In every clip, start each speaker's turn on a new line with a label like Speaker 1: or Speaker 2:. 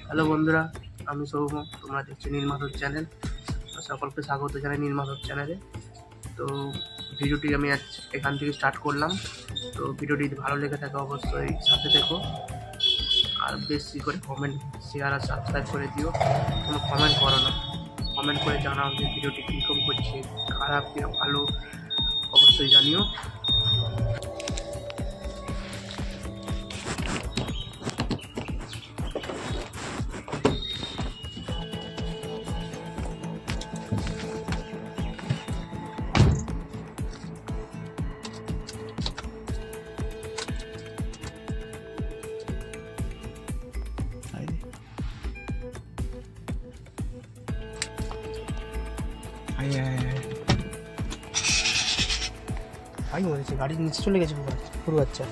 Speaker 1: Hello বন্ধুরা, আমি সৌম। তোমরা দেখছো নীলমাধব চ্যানেল। সকলকে স্বাগত জানাই নীলমাধব চ্যানেলে। তো ভিডিওটি আমি আজ এখান থেকে স্টার্ট করলাম। তো ভিডিওটি যদি ভালো লেগে থাকে অবশ্যই সাথে থেকো, আর বেশি করে কমেন্ট, শেয়ার আর সাবস্ক্রাইব করে দিও। কোনো কমেন্ট করো না, কমেন্ট করে জানাও যে ভিডিওটি কীরকম করছে, খারাপ কি ভালো অবশ্যই জানিও।
Speaker 2: ভাই বলেছে গাড়ির নিচে চলে গেছে পুরো বাচ্চা।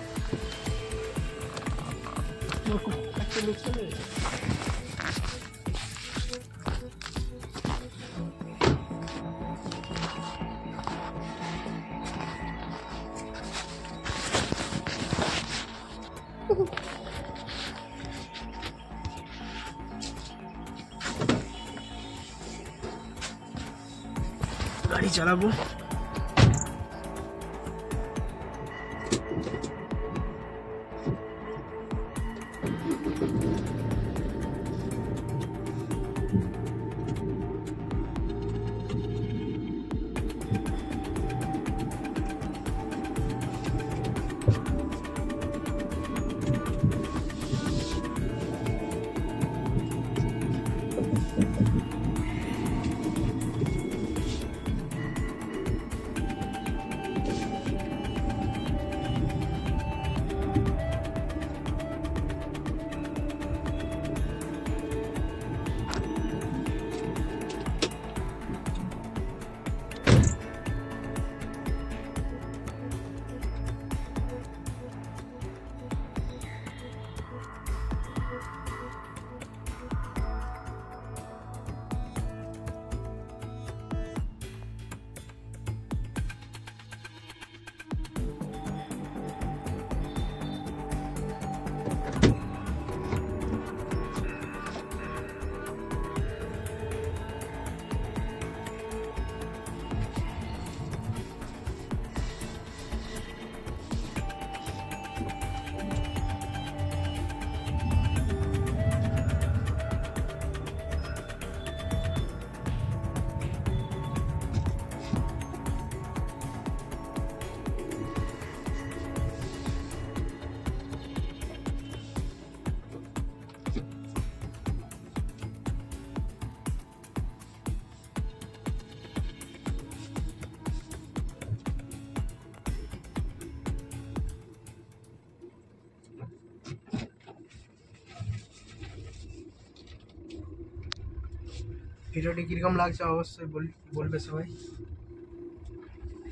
Speaker 2: গাড়ি চালাবো। ভিডিওটি কীরকম লাগছে অবশ্যই বলবে সবাই।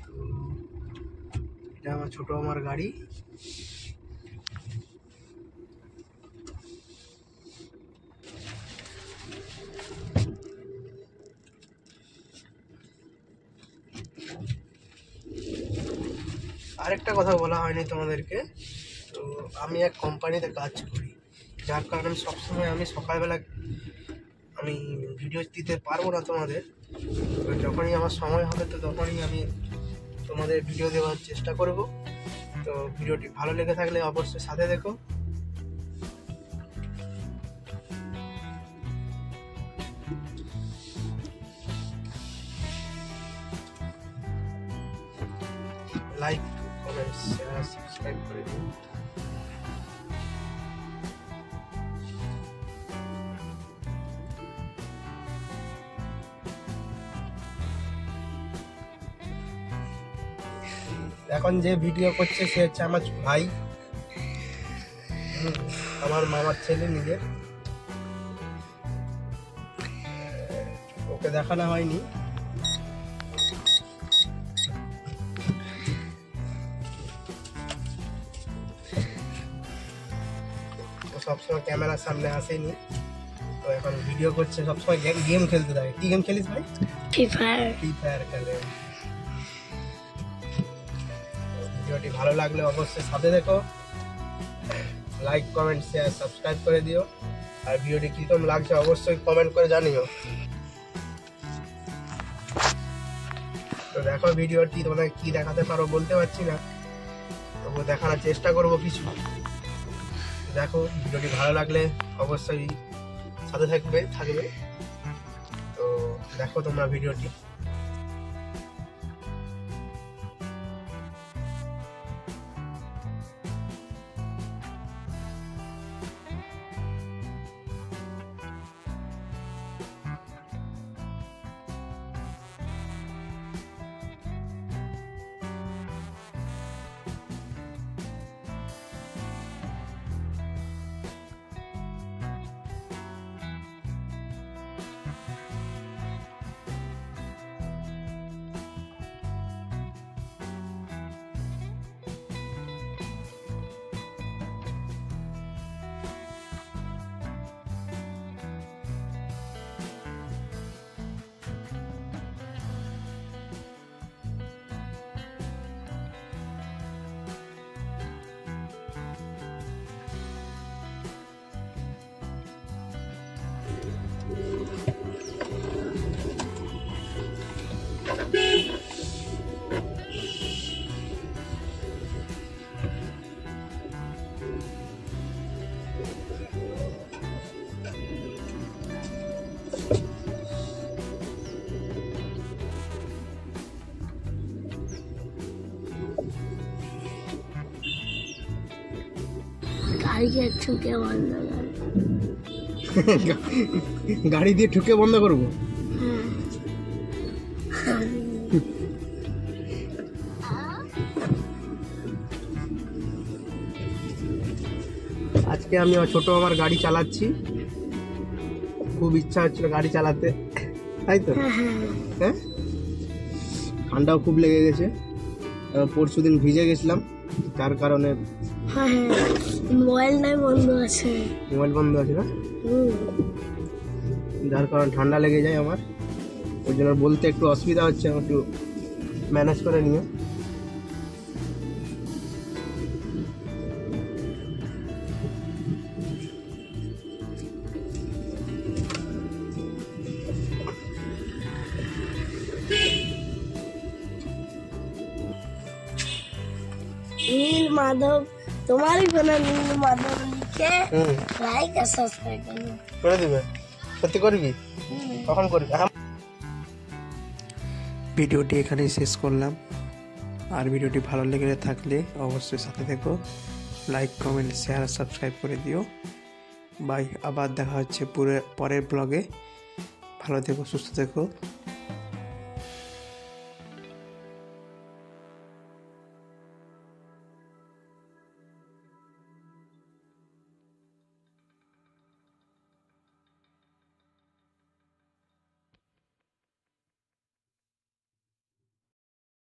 Speaker 2: তো এটা আমার ছোট গাড়ি। আরেকটা কথা বলা হয়নি তোমাদেরকে, তো আমি এক কোম্পানিতে কাজ করি, যার কারণে সবসময় আমি সকালবেলা আমি ভিডিও দিতে পারবো না তোমাদের। তো যখনই আমার সময় হবে তো তখনই আমি তোমাদের ভিডিও দেওয়ার চেষ্টা করব। তো ভিডিওটি ভালো লেগে থাকলে অবশ্যই সাথে দেখো। লাইক, কমেন্ট, শেয়ার, সাবস্ক্রাইব করে দিন। এখন যে ভিডিও করছে সে হচ্ছে আমার ভাই, আমার মামার ছেলে নিজের। ওকে দেখানো হয়নি। সবসময় ক্যামেরার সামনে আসেনি, তো এখন ভিডিও করছে। সবসময় গেম খেলতে থাকে। কি গেম খেলিস ভাই? ফ্রি ফায়ার খেলে। ভিডিওটি ভালো লাগলে অবশ্যই সাথে দেখো, লাইক, কমেন্ট, শেয়ার, সাবস্ক্রাইব করে দিও। আর ভিডিওটি কীরকম লাগছে অবশ্যই কমেন্ট করে জানিও। তো দেখো ভিডিওটি তোমরা কী দেখাতে পারো বলতে পারছি না, তবুও দেখানোর চেষ্টা করবো কিছু। দেখো ভিডিওটি ভালো লাগলে অবশ্যই সাথে থাকবে। তো দেখো তোমরা ভিডিওটি। গাড়ি দিয়ে ঠুকে বন্ধ করবো। আজকে আমি ছোট আমার গাড়ি চালাচ্ছি, খুব ইচ্ছা হচ্ছিল গাড়ি চালাতে, তাই তো? হ্যাঁ, ঠান্ডাও খুব লেগে গেছে। পরশু দিন ভিজে গেছিলাম, যার কারণে
Speaker 3: মোবাইল বন্ধ আছে
Speaker 2: না, যার কারণে ঠান্ডা লেগে যায় আমার। ওই জন্য বলতে একটু অসুবিধা হচ্ছে, আমার একটু ম্যানেজ করে নিও।
Speaker 3: নীল মাধব, তোমারই কোনো নীল মাধব লিখে লাইক আর সাবস্ক্রাইব
Speaker 2: করে দিবে। সত্যি করবি? কখন করবি? ভিডিওটি এখানেই শেষ করলাম। আর ভিডিওটি ভালো লেগে থাকলে অবশ্যই সাথে থেকো, লাইক কমেন্ট শেয়ার সাবস্ক্রাইব করে দিও। বাই, আবার দেখা হচ্ছে পরের ব্লগে। ভালো থেকো, সুস্থ থেকো।